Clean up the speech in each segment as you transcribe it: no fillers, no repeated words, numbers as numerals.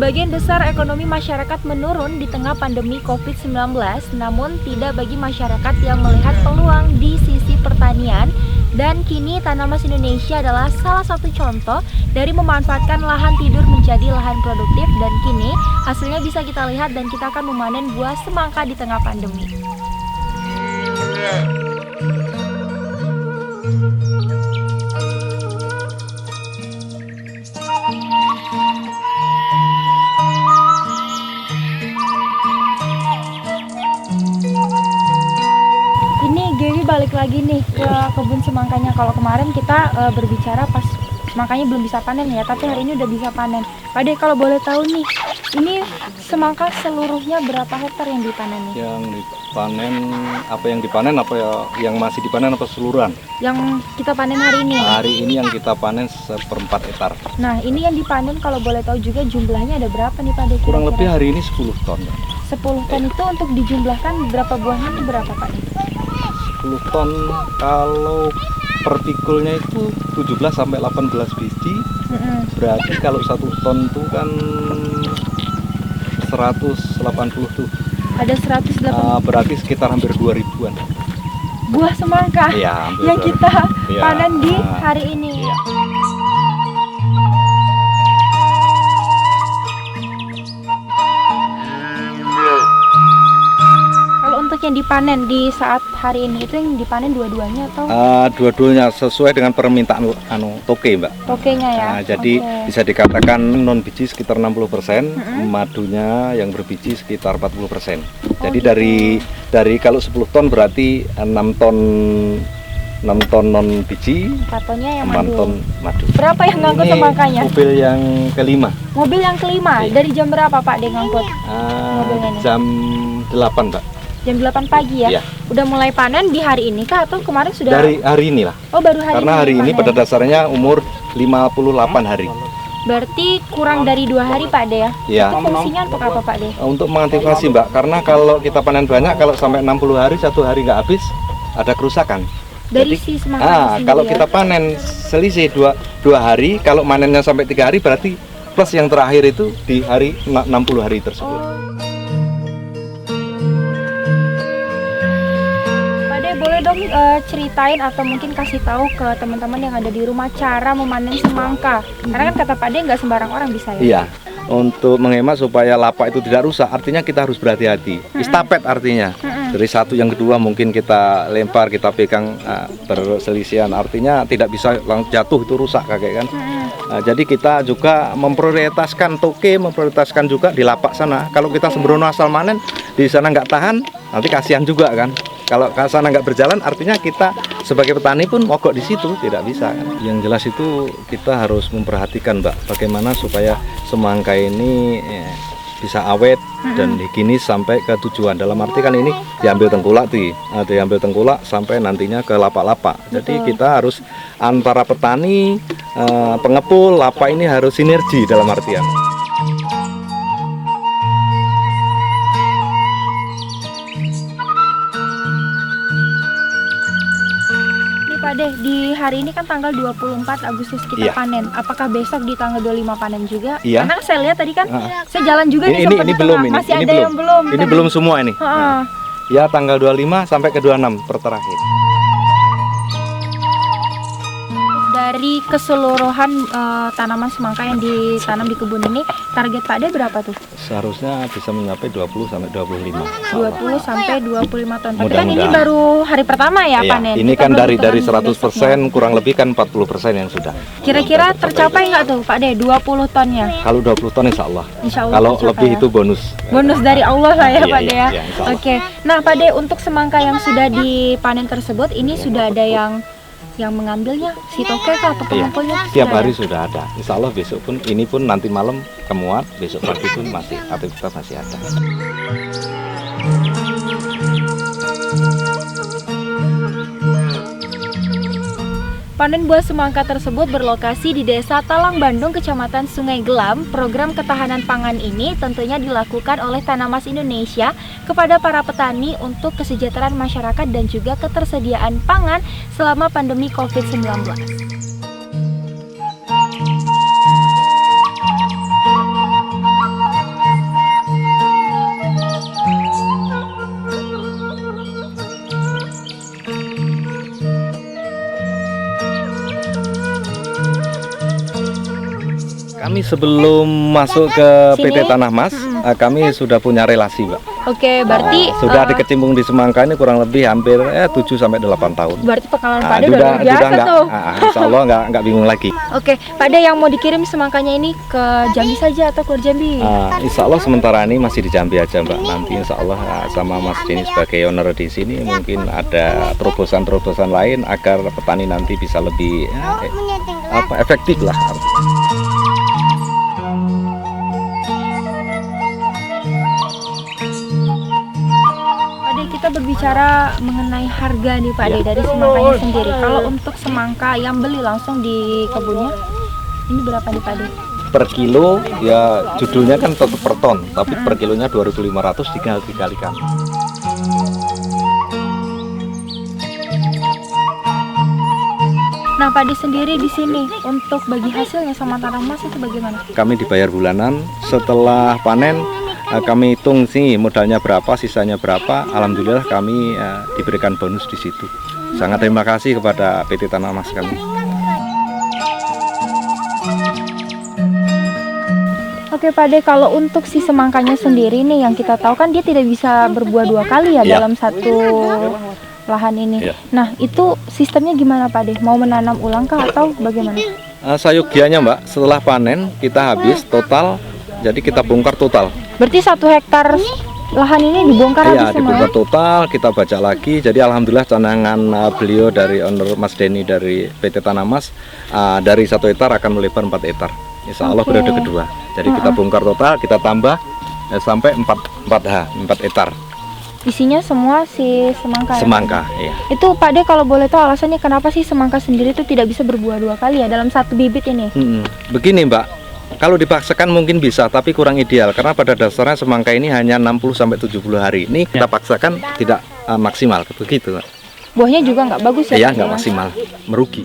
Sebagian besar ekonomi masyarakat menurun di tengah pandemi COVID-19, namun tidak bagi masyarakat yang melihat peluang di sisi pertanian. Dan kini Tanamas Indonesia adalah salah satu contoh dari memanfaatkan lahan tidur menjadi lahan produktif, dan kini hasilnya bisa kita lihat dan kita akan memanen buah semangka di tengah pandemi. Balik lagi nih ke kebun semangkanya. Kalau kemarin kita berbicara pas semangkanya belum bisa panen ya, tapi hari ini udah bisa panen. Pak De, kalau boleh tahu nih, ini semangka seluruhnya berapa hektar yang dipanen nih? Yang dipanen, apa yang dipanen, apa ya, yang masih dipanen apa seluruhan? Yang kita panen hari ini? Hari ini yang kita panen 1/4 hektar. Nah, ini yang dipanen kalau boleh tahu juga jumlahnya ada berapa nih Pak De? Kurang lebih hari ini 10 ton. 10 ton itu untuk dijumlahkan berapa buahnya itu berapa Pak De? 10 ton kalau per pikulnya itu 17 sampai 18 biji. Berarti kalau 1 ton itu kan 180 tuh. Ada 180. Berarti sekitar hampir 2000-an. Buah semangka ya, yang kita panen di hari ini. Ya. Yang dipanen di saat hari ini itu yang dipanen dua-duanya atau? Dua-duanya sesuai dengan permintaan toke, Mbak. Tokenya ya. Jadi bisa dikatakan non biji sekitar 60%, madunya yang berbiji sekitar 40%. Jadi gitu. dari kalau 10 ton berarti 6 ton non biji, 4 tonnya yang 6 ton madu. Berapa yang ngangkut semangkanya? Mobil yang kelima. Mobil yang kelima. Dari jam berapa Pak De ngangkut? Mobilnya ini? Jam 8, Mbak. Jam 8 pagi ya? Iya. Udah mulai panen di hari ini kah atau kemarin sudah? Dari hari ini lah. Oh, baru hari ini. Karena hari ini pada dasarnya umur 58 hari. Berarti kurang dari 2 hari Pak De ya? Iya. Itu fungsinya untuk apa Pak De? Untuk mengantisipasi Mbak, karena kalau kita panen banyak, kalau sampai 60 hari, 1 hari nggak habis, ada kerusakan. Dari si semangka sendiri kalau ya? kita panen selisih 2 hari, kalau manennya sampai 3 hari berarti plus yang terakhir itu di hari 60 hari tersebut. Boleh dong ceritain atau mungkin kasih tahu ke teman-teman yang ada di rumah cara memanen semangka. Karena kan kata Pak De nggak sembarang orang bisa ya. Iya. Untuk menghemat supaya lapak itu tidak rusak, artinya kita harus berhati-hati. Estafet artinya. Dari satu yang kedua mungkin kita lempar, kita pegang berselisihan. Artinya tidak bisa langsung jatuh, itu rusak kakek kan. Jadi kita juga memprioritaskan toke, memprioritaskan juga di lapak sana. Kalau kita sembrono asal manen, di sana nggak tahan, nanti kasihan juga kan. Kalau ke sana nggak berjalan, artinya kita sebagai petani pun mogok di situ, tidak bisa kan. Yang jelas itu kita harus memperhatikan Mbak, bagaimana supaya semangka ini bisa awet dan higienis sampai ke tujuan. Dalam arti kan ini diambil tengkulak diambil tengkulak sampai nantinya ke lapak-lapak. Jadi kita harus antara petani, pengepul, lapak ini harus sinergi dalam artian. Pak De, di hari ini kan tanggal 24 Agustus kita panen. Apakah besok di tanggal 25 panen juga? Iya. Karena saya lihat tadi kan saya jalan juga ini belum ini. Masih ini ada belum. yang belum. Ini belum semua ini. Ya tanggal 25 sampai ke 26 terakhir. Dari keseluruhan tanaman semangka yang ditanam di kebun ini, target Pak De berapa tuh? Seharusnya bisa mencapai 20 sampai 25. 20 sampai 25 ton. Tapi kan ini baru hari pertama ya panen. Ini kan dari 100% kurang lebih kan 40% yang sudah. Kira-kira tercapai nggak tuh Pak De 20 tonnya? Kalau 20 ton insya Allah. Kalau lebih itu bonus. Bonus dari Allah lah ya Pak De ya. Oke. Nah Pak De, untuk semangka yang sudah dipanen tersebut, ini sudah ada yang mengambilnya, si toke atau pengumpulnya? Tiap hari sudah ada. Insya Allah besok pun, ini pun nanti malam kemuat, besok pagi pun masih aktivitas masih ada. Panen buah semangka tersebut berlokasi di Desa Talang Bandung, Kecamatan Sungai Gelam. Program ketahanan pangan ini tentunya dilakukan oleh Tanamas Indonesia kepada para petani untuk kesejahteraan masyarakat dan juga ketersediaan pangan selama pandemi COVID-19. Kami sebelum masuk ke PT Tanah Mas, kami sudah punya relasi, Mbak. Oke, berarti sudah dikecimpung di semangka ini kurang lebih hampir 7 sampai 8 tahun. Berarti pengalaman Pak Ade udah luar biasa tuh. Insya Allah nggak bingung lagi. Oke, Pak Ade yang mau dikirim semangkanya ini ke Jambi saja atau keluar Jambi? Insya Allah sementara ini masih di Jambi aja, Mbak. Nanti Insya Allah sama Mas Denny sebagai owner di sini mungkin ada terobosan-terobosan lain agar petani nanti bisa lebih efektif lah. Kita berbicara mengenai harga nih Pak Ade dari semangkanya sendiri. Kalau untuk semangka yang beli langsung di kebunnya, ini berapa nih Pak Ade? Per kilo ya judulnya kan tetap per ton, tapi per kilonya 2.500 tinggal dikalikan. Nah Pak Ade sendiri di sini untuk bagi hasilnya sama Tanah Mas itu bagaimana? Kami dibayar bulanan, setelah panen kami hitung sih modalnya berapa, sisanya berapa. Alhamdulillah kami diberikan bonus di situ. Sangat terima kasih kepada PT Tanah Mas kami. Oke Pak Ade, kalau untuk si semangkanya sendiri nih yang kita tahu kan dia tidak bisa berbuah 2 kali ya dalam satu lahan ini. Nah itu sistemnya gimana Pak Ade? Mau menanam ulang kah atau bagaimana? Sayogianya Mbak, setelah panen kita habis total, jadi kita bongkar total. Berarti 1 hektar lahan ini dibongkar habis semua? Iya, dibongkar total, kita baca lagi. Jadi alhamdulillah canangan beliau dari owner Mas Denny dari PT Tanah Mas, dari 1 hektar akan melebar 4 hektar. Insya Allah periode kedua. Jadi kita bongkar total, kita tambah sampai 4 hektar. Isinya semua si semangka. Semangka, iya. Itu Pak Ade kalau boleh tahu alasannya kenapa sih semangka sendiri itu tidak bisa berbuah 2 kali ya dalam satu bibit ini? Begini Mbak. Kalau dipaksakan mungkin bisa, tapi kurang ideal karena pada dasarnya semangka ini hanya 60 sampai 70 hari. Ini kita paksakan tidak maksimal begitu. Buahnya juga nggak bagus ya? Iya, nggak maksimal, merugi.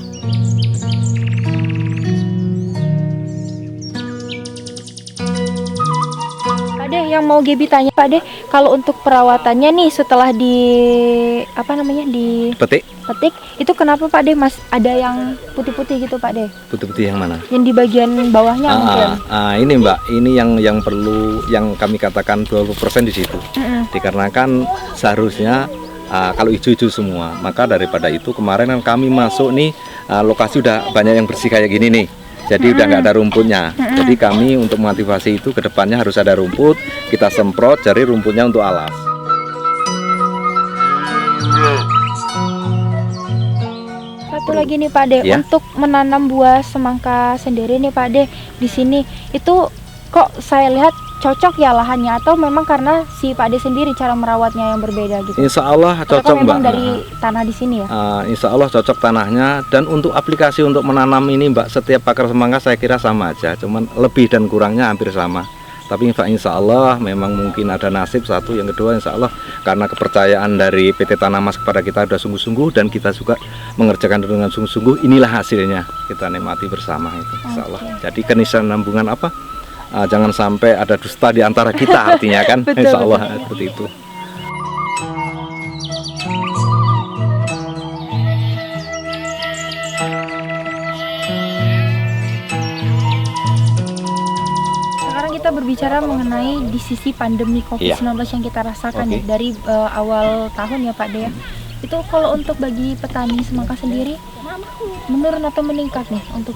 Pak Ade yang mau Gebi tanya Pak Ade, kalau untuk perawatannya nih setelah di petik itu kenapa Pak Ade Mas ada yang putih-putih gitu Pak Ade? Putih-putih yang mana? Yang di bagian bawahnya mungkin. Ini Mbak, ini yang perlu yang kami katakan 20% di situ. Dikarenakan seharusnya kalau hijau-hijau semua, maka daripada itu kemarin kan kami masuk nih lokasi udah banyak yang bersih kayak gini nih. Jadi udah nggak ada rumputnya. Jadi kami untuk motivasi itu ke depannya harus ada rumput, kita semprot jadi rumputnya untuk alas. Satu lagi nih Pak Ade, untuk menanam buah semangka sendiri nih Pak Ade di sini itu kok saya lihat cocok ya lahannya atau memang karena si Pak Ade sendiri cara merawatnya yang berbeda gitu? Insya Allah cocok Mbak. Dari tanah di sini ya? Insya Allah cocok tanahnya dan untuk aplikasi untuk menanam ini Mbak, setiap pakar semangka saya kira sama aja, cuman lebih dan kurangnya hampir sama. Tapi Insya Allah memang mungkin ada nasib satu, yang kedua Insya Allah karena kepercayaan dari PT Tanah Mas kepada kita sudah sungguh-sungguh dan kita juga mengerjakan dengan sungguh-sungguh, inilah hasilnya kita nikmati bersama itu Insya Allah. Jadi kesinambungan apa? Jangan sampai ada dusta di antara kita artinya kan. Insya Allah seperti itu. Kita berbicara mengenai di sisi pandemi COVID-19 yang kita rasakan nih dari awal tahun ya Pak Ade ya. Itu kalau untuk bagi petani semangka sendiri menurun atau meningkat nih untuk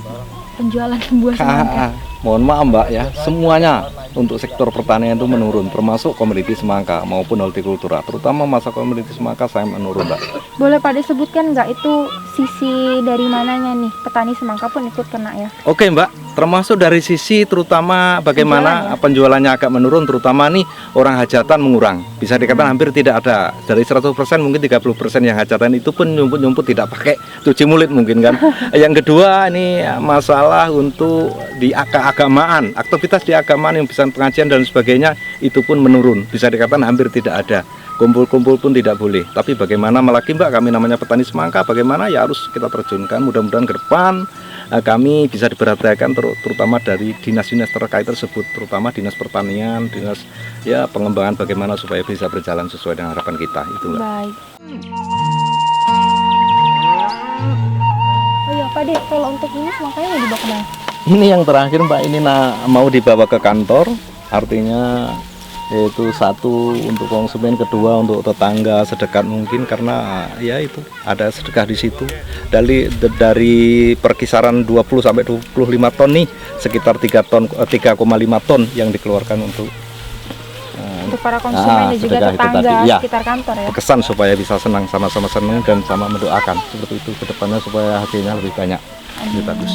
penjualan buah semangka? Mohon maaf Mbak ya, semuanya untuk sektor pertanian itu menurun, termasuk komoditi semangka maupun hortikultura, terutama masa komoditi semangka saya menurun Mbak. Boleh Pak Ade sebutkan nggak itu sisi dari mananya nih petani semangka pun ikut kena ya? Oke Mbak, termasuk dari sisi terutama bagaimana penjualannya agak menurun, terutama nih orang hajatan mengurang, bisa dikatakan hampir tidak ada, dari 100% mungkin 30% yang hajatan itu pun nyumput-nyumput tidak pakai cuci mulut mungkin kan. Yang kedua ini masalah untuk di keagamaan, aktivitas di keagamaan yang bisa pengajian dan sebagainya itu pun menurun, bisa dikatakan hampir tidak ada. Kumpul-kumpul pun tidak boleh. Tapi bagaimana lagi Mbak, kami namanya petani semangka, bagaimana ya harus kita terjunkan. Mudah-mudahan ke depan kami bisa diperhatikan terutama dari dinas-dinas terkait tersebut, terutama dinas pertanian, dinas ya pengembangan bagaimana supaya bisa berjalan sesuai dengan harapan kita itu Mbak. Baik. Oh iya Pak Ade, kalau untuk ini semangkanya mau dibawa kemana? Ini yang terakhir Mbak, ini mau dibawa ke kantor, artinya yaitu satu untuk konsumen, kedua untuk tetangga sedekat mungkin, karena ya itu ada sedekah di situ. Dari perkisaran 20 sampai 25 ton nih, sekitar 3,5 ton yang dikeluarkan untuk para konsumen dan juga tetangga sekitar kantor ya. Kesan supaya bisa senang, sama-sama senang dan sama mendoakan seperti itu ke depannya supaya hasilnya lebih banyak, lebih bagus.